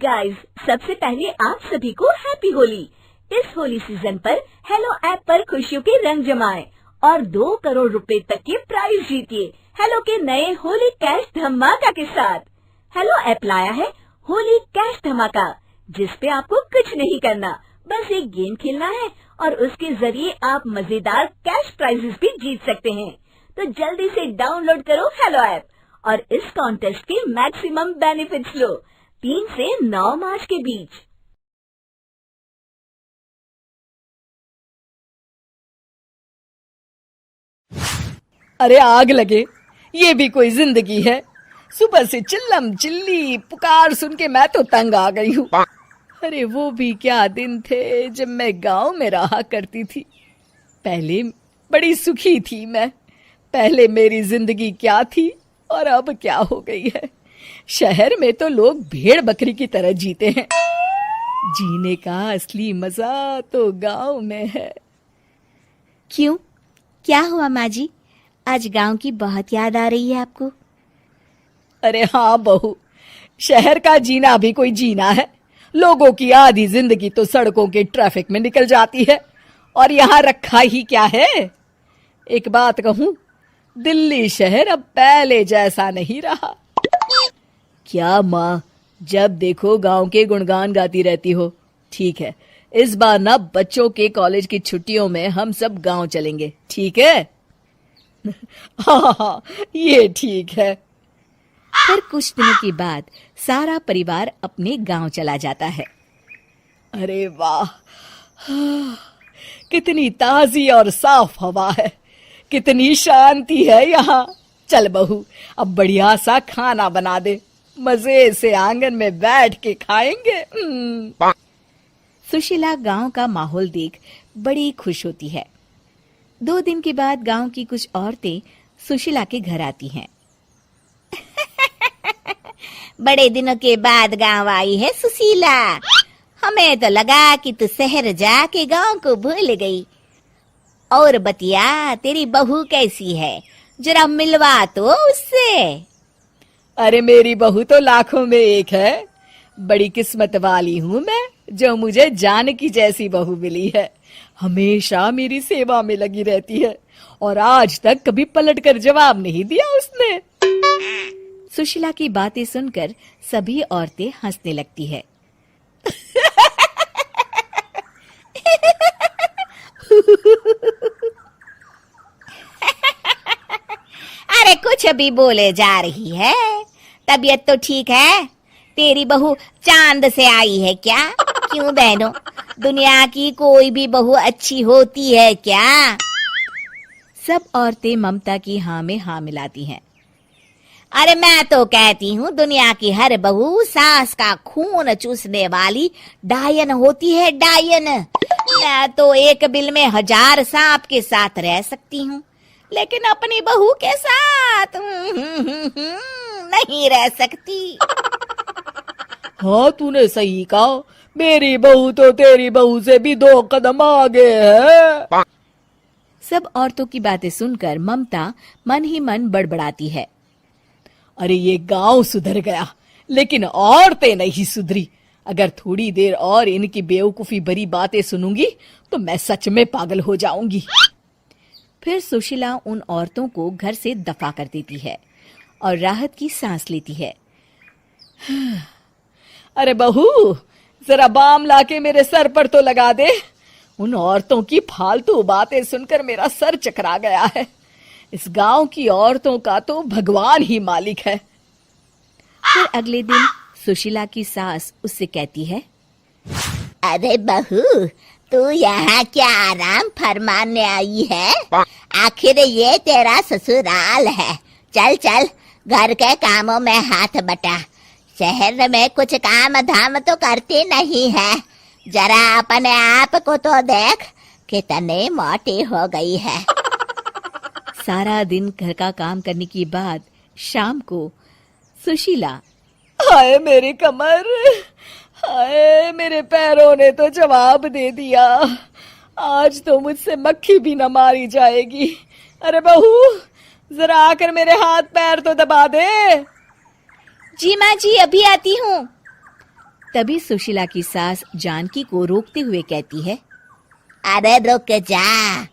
Guys, सबसे पहले आप सभी को हैप्पी होली। इस होली सीजन पर हेलो ऐप पर खुशियों के रंग जमाएं और 2 करोड़ रुपए तक के प्राइज जीतिए हेलो के नए होली कैश धमाका के साथ। हेलो ऐप लाया है होली कैश धमाका, जिस पे आपको कुछ नहीं करना, बस एक गेम खेलना है और उसके जरिए आप मजेदार कैश प्राइजेस भी जीत सकते हैं। तो जल्दी से डाउनलोड करो हेलो ऐप और इस कॉन्टेस्ट के मैक्सिमम बेनिफिट्स लो 3 से 9 मार्च के बीच। अरे आग लगे, ये भी कोई जिंदगी है। सुबह से चिल्लम चिल्ली पुकार सुन के मैं तो तंग आ गई हूँ। अरे वो भी क्या दिन थे जब मैं गांव में रहा करती थी। पहले बड़ी सुखी थी मैं। पहले मेरी जिंदगी क्या थी और अब क्या हो गई है। शहर में तो लोग भेड़ बकरी की तरह जीते हैं। जीने का असली मजा तो गांव में है। क्यों, क्या हुआ माँ जी? आज गांव की बहुत याद आ रही है आपको? अरे हाँ बहू, शहर का जीना भी कोई जीना है। लोगों की आधी जिंदगी तो सड़कों के ट्रैफिक में निकल जाती है और यहाँ रखा ही क्या है। एक बात कहूँ, दिल्ली शहर अब पहले जैसा नहीं रहा। क्या माँ, जब देखो गांव के गुणगान गाती रहती हो। ठीक है, इस बार ना बच्चों के कॉलेज की छुट्टियों में हम सब गांव चलेंगे, ठीक है? हाँ, ये ठीक है। फिर कुछ दिनों के बाद सारा परिवार अपने गांव चला जाता है। अरे वाह, कितनी ताजी और साफ हवा है, कितनी शांति है यहाँ। चल बहू, अब बढ़िया सा खाना बना दे, मजे से आंगन में बैठ के खाएंगे। सुशीला गांव का माहौल देख बड़ी खुश होती है। 2 दिन के बाद गांव की कुछ औरतें सुशीला के घर आती हैं। बड़े दिनों के बाद गांव आई है सुशीला। हमें तो लगा कि तू शहर जाके गांव को भूल गई। और बतिया, तेरी बहू कैसी है? जरा मिलवा तो उससे। अरे मेरी बहू तो लाखों में एक है। बड़ी किस्मत वाली हूँ मैं जो मुझे जानकी जैसी बहू मिली है। हमेशा मेरी सेवा में लगी रहती है और आज तक कभी पलटकर जवाब नहीं दिया उसने। सुशीला की बातें सुनकर सभी औरतें हंसने लगती है। अरे कुछ भी बोले जा रही है। तबीयत तो ठीक है? तेरी बहू चांद से आई है क्या? क्यों बहनों, दुनिया की कोई भी बहू अच्छी होती है क्या? सब औरतें ममता की हाँ में हाँ मिलाती हैं। अरे मैं तो कहती हूँ दुनिया की हर बहू सास का खून चूसने वाली डायन होती है, डायन। मैं तो एक बिल में 1000 सांप के साथ रह सकती हूँ, लेकिन अपनी बहू के साथ नहीं रह सकती। हाँ, तूने सही कहा। मेरी बहू तो तेरी बहू से भी 2 कदम आगे है। सब औरतों की बातें सुनकर ममता मन ही मन बड़बड़ाती है। अरे ये गांव सुधर गया, लेकिन औरतें नहीं सुधरी। अगर थोड़ी देर और इनकी बेवकूफी भरी बातें सुनूंगी तो मैं सच में पागल हो जाऊंगी। फिर सुशीला उन औरतों को घर से दफा कर देती है और राहत की सांस लेती है। अरे बहू, जरा बाम लाके मेरे सर पर तो लगा दे। उन औरतों की फालतू बातें सुनकर मेरा सर चकरा गया है। इस गांव की औरतों का तो भगवान ही मालिक है। फिर अगले दिन सुशीला की सास उससे कहती है, अरे बहू, तू यहाँ क्या आराम फरमाने आई है? आखिर ये तेरा ससुराल है। चल चल, घर के कामों में हाथ बटा। शहर में कुछ काम धाम तो करती नहीं है। जरा अपने आप को तो देख, कितनी मोटी हो गई है। सारा दिन घर का काम करने के बाद शाम को सुशीला, हाय मेरी कमर, हाय मेरे पैरों ने तो जवाब दे दिया। आज तो मुझसे मक्खी भी न मारी जाएगी। अरे बहू, जरा आकर मेरे हाथ पैर तो दबा दे। जी माँ जी, अभी आती हूँ। तभी सुशीला की सास जानकी को रोकते हुए कहती है, अरे रुक जा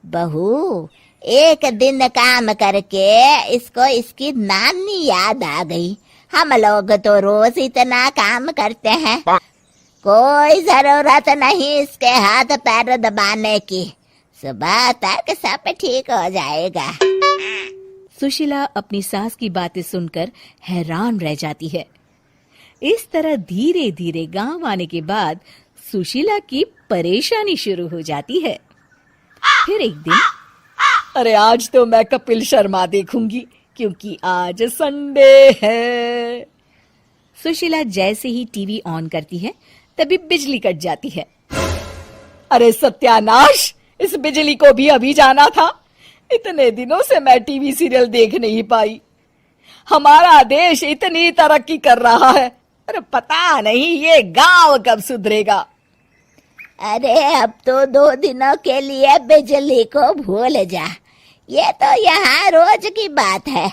बहू, एक दिन काम करके इसको इसकी नानी याद आ गई। हम लोग तो रोज इतना काम करते हैं, कोई जरूरत नहीं इसके हाथ पैर दबाने की, सुबह तक सब ठीक हो जाएगा। सुशीला अपनी सास की बातें सुनकर हैरान रह जाती है। इस तरह धीरे धीरे गांव आने के बाद सुशीला की परेशानी शुरू हो जाती है। फिर एक दिन, अरे आज तो मैं कपिल शर्मा देखूंगी क्योंकि आज संडे है। सुशीला जैसे ही टीवी ऑन करती है तभी बिजली कट जाती है। अरे सत्यानाश, इस बिजली को भी अभी जाना था। इतने दिनों से मैं टीवी सीरियल देख नहीं पाई। हमारा देश इतनी तरक्की कर रहा है, अरे पता नहीं ये गांव कब सुधरेगा। अरे अब तो 2 दिनों के लिए बिजली को भूल जा, ये तो यहाँ रोज की बात है।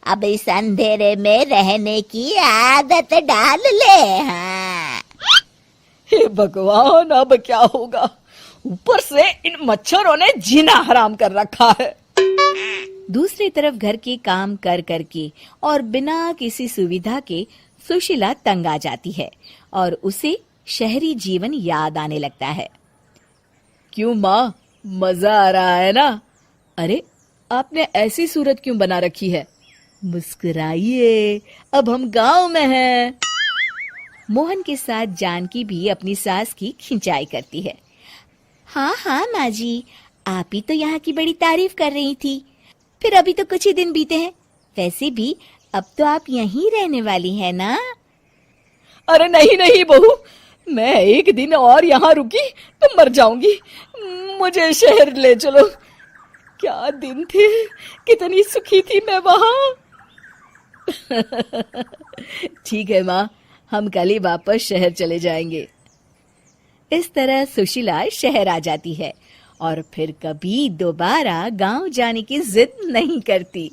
अब इस अंधेरे में रहने की आदत डाल ले। हाँ। हे भगवान, अब क्या होगा? ऊपर से इन मच्छरों ने जीना हराम कर रखा है। दूसरी तरफ घर के काम कर करके और बिना किसी सुविधा के सुशीला तंग आ जाती है और उसे शहरी जीवन याद आने लगता है। क्यों माँ, मजा आ रहा है ना? अरे आपने ऐसी सूरत क्यों बना रखी है? मुस्कुराइए, अब हम गांव में हैं। मोहन के साथ जानकी भी अपनी सास की खिंचाई करती है। हाँ हाँ माँ जी, आप ही तो यहाँ की बड़ी तारीफ कर रही थी। फिर अभी तो कुछ ही दिन बीते हैं, वैसे भी अब तो आप यहीं रहने वाली हैं ना? अरे नहीं नहीं बहू, मैं एक दिन और यहाँ रुकी तो मर जाऊंगी। मुझे शहर ले चलो। क्या दिन थे, कितनी सुखी थी मैं वहाँ। ठीक है माँ, हम कल ही वापस शहर चले जाएंगे। इस तरह सुशीला शहर आ जाती है और फिर कभी दोबारा गांव जाने की जिद नहीं करती।